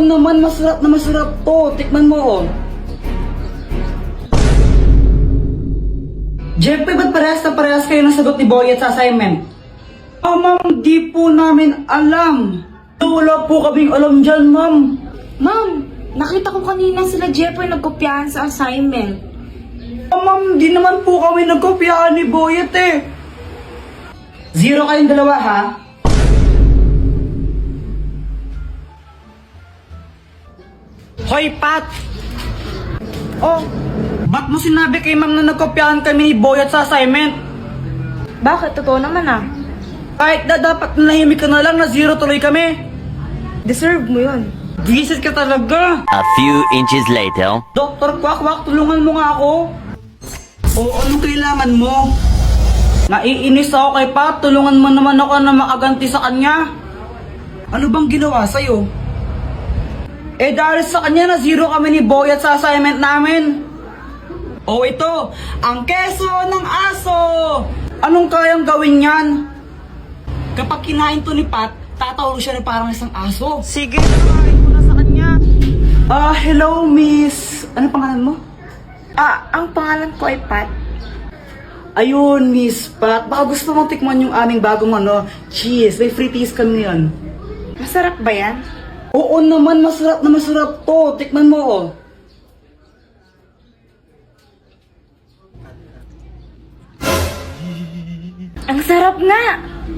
naman, masarap na masarap to. Tikman mo, oh. Jeffrey, ba't parehas na parehas kayo ng sagot ni Boyet sa assignment? Ma'am, di po namin alam. Wala po kaming alam dyan, ma'am. Ma'am, nakita ko kanina sila Jeffrey nagkopyahan sa assignment. Ma'am, di naman po kami nagkopyahan ni Boyet eh. 0 kayong dalawa, ha? Hoy, Pat! Oh, ba't mo sinabi kay ma'am na nagkopyahan kami ni Boyet sa assignment? Bakit? Totoo naman ah. Kahit na dapat nahimik ka na lang na 0 tuloy kami. Deserve mo yun. Visit ka talaga. A few inches later. Dr. Quack, tulungan mo nga ako. O anong kailangan mo? Naiinis ako kay Pat. Tulungan mo naman ako na makaganti sa kanya. Ano bang ginawa sa'yo? Eh dahil sa kanya na 0 kami ni Boyet sa assignment namin. O ito, ang keso ng aso. Anong kayang gawin yan? Kapag kinain to ni Pat, tatawag siya na parang isang aso. Sige, tawagin ko na sa kanya. Hello miss. Ano pangalan mo? Ang pangalan ko ay Pat. Ayun, Miss Pat. Baka gusto mong tikman yung aming bagong cheese. May free teas kami ngayon. Masarap ba yan? Oo naman, masarap na masarap to. Tikman mo, oh. Ang sarap nga!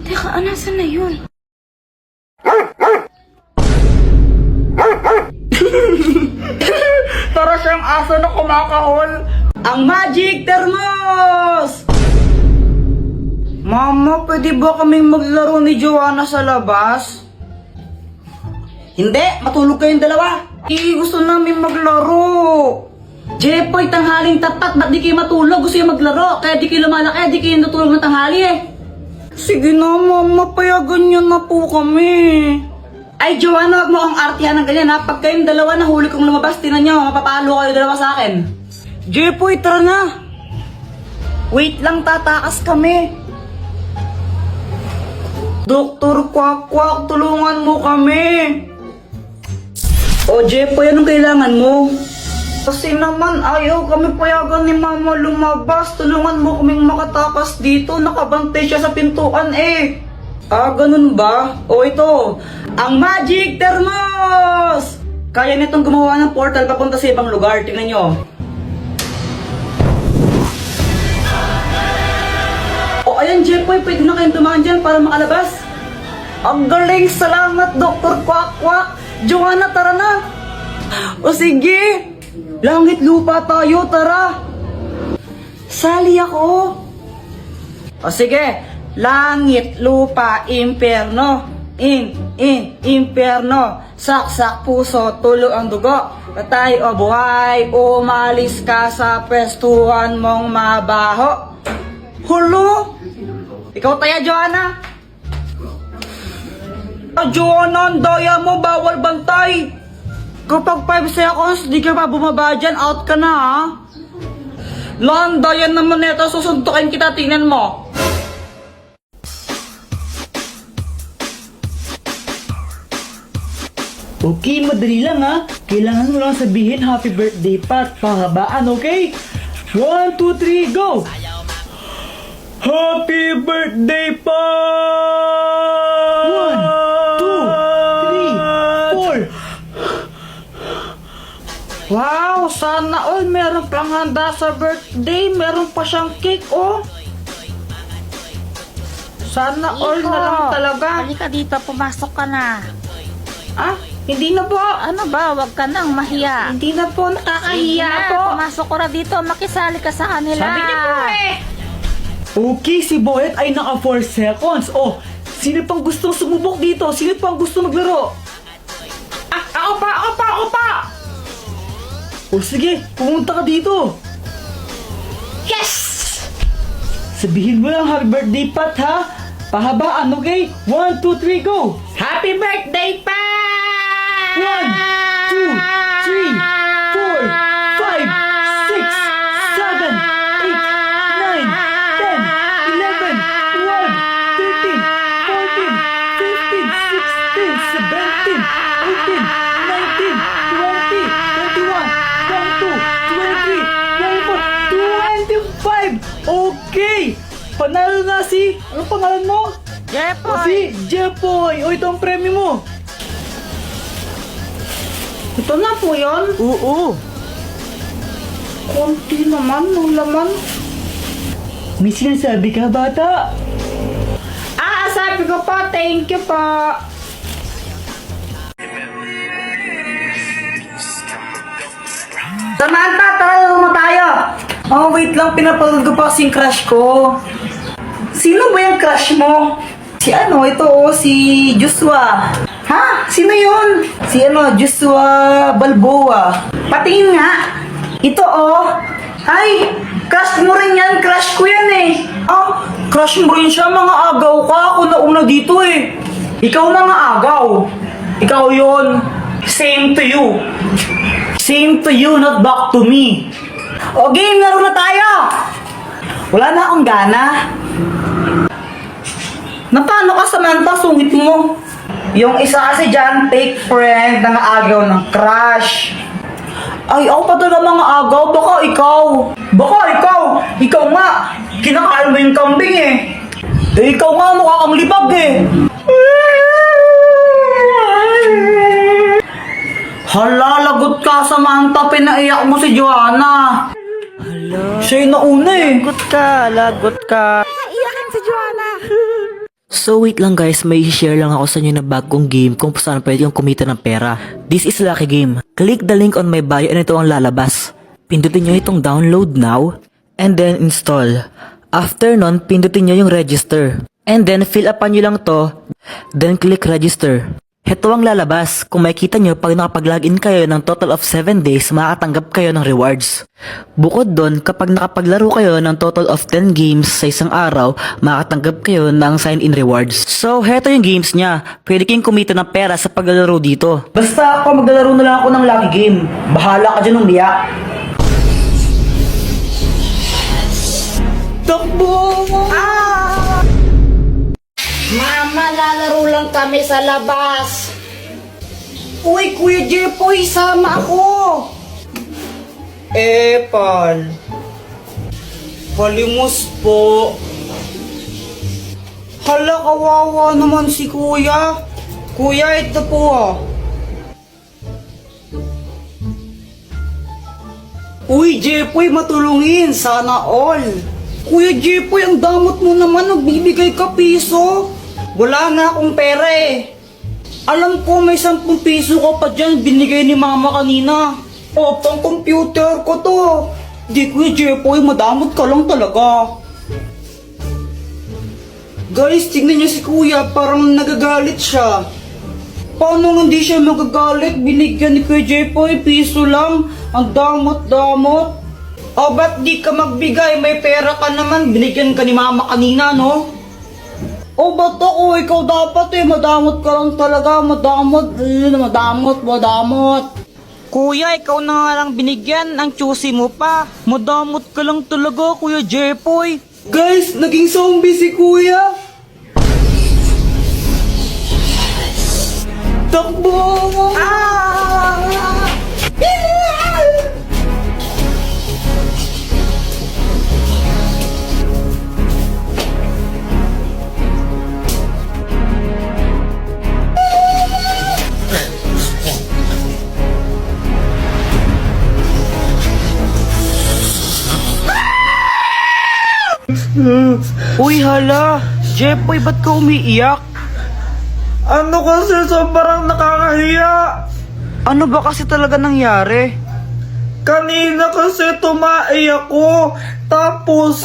Teka, nasan na yun? Para siyang aso na kumakahol. Ang Magic Thermos! Mama, pwede ba kaming maglaro ni Joanna sa labas? Hindi, matulog kayong dalawa. Gusto namin maglaro. Jepoy, tanghaling tapat, ba't di kayo matulog? Gusto kayo maglaro, kaya di kayo lumalaki, di kayo natulog ng tanghali eh. Sige na, mama, payagan niyo na po kami. Ay, Joanna, wag mo akong artihan ng ganyan ha. Pag kayong dalawa nahuli kong lumabas, tinan nyo, mapapalo kayo dalawa sa akin. Jepoy, tara na. Wait lang, tatakas kami. Dr. Quack, tulungan mo kami. O, Jepoy, anong kailangan mo? Kasi naman ayaw kami payagan ni Mama lumabas. Tulungan mo kaming makatakas dito. Nakabantay siya sa pintuan eh. Ganun ba? O ito, ang Magic Thermos! Kaya nitong gumawa ng portal papunta sa ibang lugar. Tingnan nyo. O ayan, Jepoy, pwede na kayong tumakan dyan para makalabas. Ang galing! Salamat, Dr. Quack! Joanna, tara na! O sige! Langit lupa tayo, tara! Sali ako! O sige, langit, lupa, imperno. Imperno. Saksak puso, tulo ang dugo. Patay o buhay, umalis ka sa pwestuhan mong mabaho. Hulo! Ikaw taya, Joanna? Joanna, ang daya mo, bawal bantay! Kapag 5 seconds, di ka pa bumaba dyan, out ka na ha? Landayan naman neto, susuntukin kita, tingnan mo. Okay, madali lang ha. Kailangan mo lang sabihin happy birthday Pat, pahabaan, okay? 1, 2, 3, go! Happy birthday Pat! 1, 2, 3, 4. Wow, sana all meron pang handa sa birthday. Meron pa siyang cake, oh. Sana all na lang talaga. Halika dito, pumasok ka na. Hindi na po. Ano ba, wag ka nang mahiya. Hindi na po, nakakahiya Sige po. na, pumasok ko na dito, makisali ka sa kanila. Sabi niya po eh. Okay, si Boyet ay naka 4 seconds. Oh, sino pang gustong sumubok dito? Sino pang gusto maglaro? Ako pa! O sige, pumunta ka dito. Yes! Sabihin mo lang happy birthday Pat ha. Pahabaan, okay? 1, 2, 3, go! Happy birthday Pat! 1, 2, 3, 4, 5, 6, 7, 8, 9, 10, 11, 12, 13, 14, 15, 16, 17, 18, 19, Panalo na si... Ano pangalan mo? O Jepoy! si Jepoy. O ito ang premyo mo. Ito na po yun. Oo. Konti naman, nung laman. May sinasabi ka, bata? Sabi ko po, thank you po. Samantha, tara mo tayo. Oh, wait lang. Pinapanood ko pa kasing crush ko. Sino ba yung crush mo? Si ano, ito si Joshua. Ha? Sino yun? Si Joshua Balboa. Patingin nga. Ito Ay, crush mo rin yan. Crush ko yan eh. Crush mo rin siya. Mga agaw ka. Ako na una dito eh. Ikaw mga agaw. Ikaw yun. Same to you. Same to you, not back to me. O game, laro na tayo. Wala na akong gana. Napano ka, Samantha? Sungit mo. Yung isa kasi dyan, fake friend na naagaw ng crush. Ay, ako pa talaga mga agaw. Baka ikaw. Ikaw nga. Kinakain mo yung kambing eh. Ikaw nga, mukha kang libag eh. Hala, lagot ka, Samantha. Pinaiyak mo si Joanna. Hala. Siya yung nauna eh. Lagot ka. Iyakin si Joanna! So wait lang guys, may share lang ako sa inyo na bagong game kung saan pwede kang kumita ng pera. This is Lucky Game. Click the link on my bio and ito ang lalabas. Pindutin nyo itong download now and then install. After nun, pindutin nyo yung register. And then fill upan nyo lang to, then click register. Ito ang lalabas. Kung makikita nyo, pag nakapag-login kayo ng total of 7 days, makakatanggap kayo ng rewards. Bukod doon, kapag nakapaglaro kayo ng total of 10 games sa isang araw, makakatanggap kayo ng sign-in rewards. So, heto yung games niya. Pwede kayong kumita ng pera sa paglalaro dito. Basta ako, maglalaro na lang ako ng Lucky Game. Bahala ka dyan, umiyak. Takbo! Mama, lalaro lang kami sa labas. Uy, Kuya Jepoy, sama ako! Pal. Palimos po. Hala, kawawa naman si Kuya. Kuya, ito po Uy, Jepoy, matulungin. Sana all. Kuya Jepoy, ang damot mo naman. Nagbibigay ka piso. Wala na akong pera eh. Alam ko may 10 piso ka pa dyan. Binigay ni mama kanina. Pang computer ko to. Di Kuya Jepoy, madamot ka lang talaga. Guys, tignan niyo si Kuya. Parang nagagalit siya. Paano hindi siya magagalit? Binigyan ni Kuya Jepoy, piso lang. Ang damot-damot. Ba't di ka magbigay? May pera ka naman. Binigyan ka ni mama kanina, no? Ba't ako? Ikaw dapat eh. Madamot ka lang talaga. Madamot. Kuya, ikaw na nga lang binigyan. Ang choosy mo pa. Madamot ka lang talaga, Kuya Jepoy. Guys, naging zombie si Kuya. Takbo! Uy, hala! Jepoy, ba't ka umiiyak? Ano kasi sobrang nakakahiya? Ano ba kasi talaga nangyari? Kanina kasi tumae ako, tapos...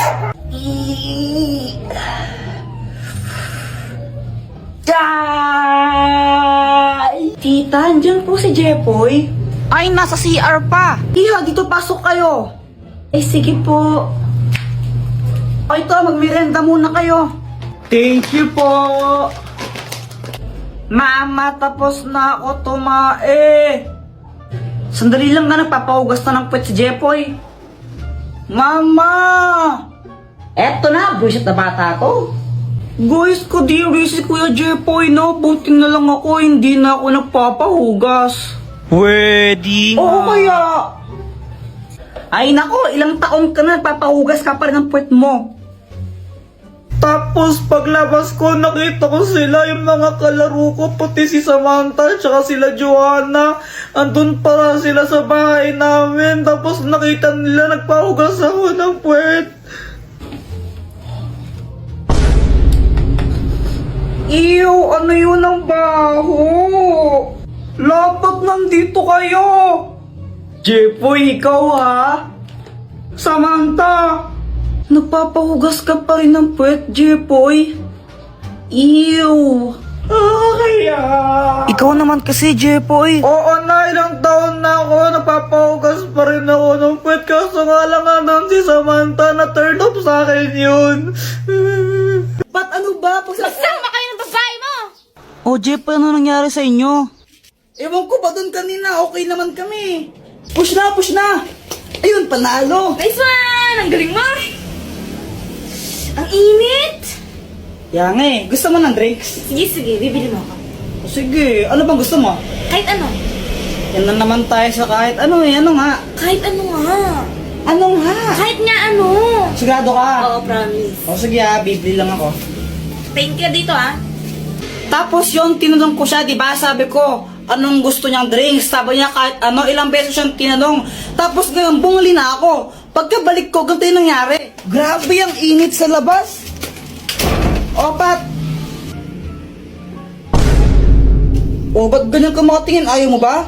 Tita, andyan po si Jepoy. Ay, nasa CR pa! Iha, dito pasok kayo. Sige po. O ito, magmirenda muna kayo. Thank you po. Mama, tapos na ako tumae. Sandali lang na, nagpapahugas na ng puwet si Jepoy. Mama! Eto na, buwisit na bata to. Guys, kadiri si Kuya Jepoy, no? Buti na lang ako, hindi na ako nagpapahugas. Pwede Oo kaya. Ay nako, ilang taon ka na nagpapahugas ka pa rin ng puwet mo. Tapos paglabas ko, nakita ko sila, yung mga kalaro ko, puti si Samantha, tsaka sila Joanna. Andun para sila sa bahay namin. Tapos nakita nila, nagpahugas ako ng puwet. Ew, ano yun ang baho? Dapat nandito kayo. Jepoy, ikaw ha? Samantha! Nagpapahugas ka pa rin ng puwet, Jepoy. Ew! Kaya... Ikaw naman kasi, Jepoy. Oo na, ilang taon na ako, napapahugas pa rin ako ng puwet. Kaso nga lang si Samantha na turn off sa akin yun. Ba't ano ba? Sama kayo ng babae mo! Oh, Jepoy, ano nangyari sa inyo? Ewan ko ba doon kanina, okay naman kami. Push na, push na! Ayun, panalo! Nice one! Ang galing mo! Ang init! Yang gusto mo ng drinks? Sige, bibili mo ako. Sige, ano bang gusto mo? Kahit ano. Yan na naman tayo sa kahit ano ano nga? Kahit ano nga. Ano nga? Kahit nga ano. Sigurado ka? Oo, promise. O sige bibili lang ako. Thank you dito Tapos yon tinanong ko siya, di ba? Sabi ko, anong gusto niyang drinks? Sabi niya kahit ano, ilang beses siyang tinanong. Tapos ngayon, bumili na ako. Pagkabalik ko, ganito yung nangyari. Grabe ang init sa labas. Opat. O, ba't ganyan ka makatingin? Ayaw mo ba?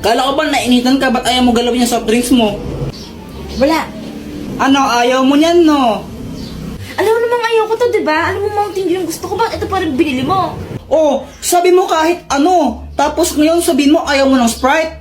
Kala ko ba nainitan ka? Ba't ayaw mo galawin yung soft drinks mo? Wala. Ano, ayaw mo niyan, no? Alam mo namang ayoko to, di ba? Alam mo Mountain Dew yung gusto ko. Bakit ito pa rin binili mo? Oh, sabi mo kahit ano. Tapos ngayon sabihin mo ayaw mo ng Sprite.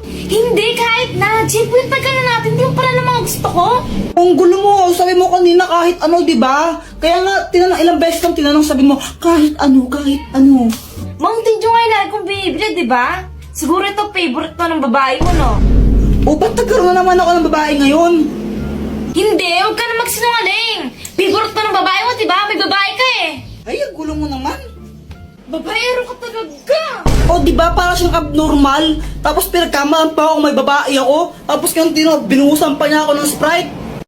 Hindi, kahit na. Jeff, yung tagal na natin. Hindi mo pala naman gusto ko. Ang gulo mo, sabi mo kanina kahit ano, di ba? Kaya nga, tinanong, ilang beses kang tinanong, sabi mo, kahit ano, kahit ano. Mountain Dew nga yung lagi kong binibili, di ba? Siguro ito favorite to ng babae mo, no? O, ba't nagkaroon na naman ako ng babae ngayon? Hindi, huwag ka na magsinungaling. Favorite to ng babae mo, di ba? May babae ka eh. Ay, ang gulo mo naman. Babaero ka talaga. O, di ba, para siyang abnormal. Tapos pinagkamalan pa ako, may babae ako. Tapos yung binuhusan pa niya ako ng Sprite.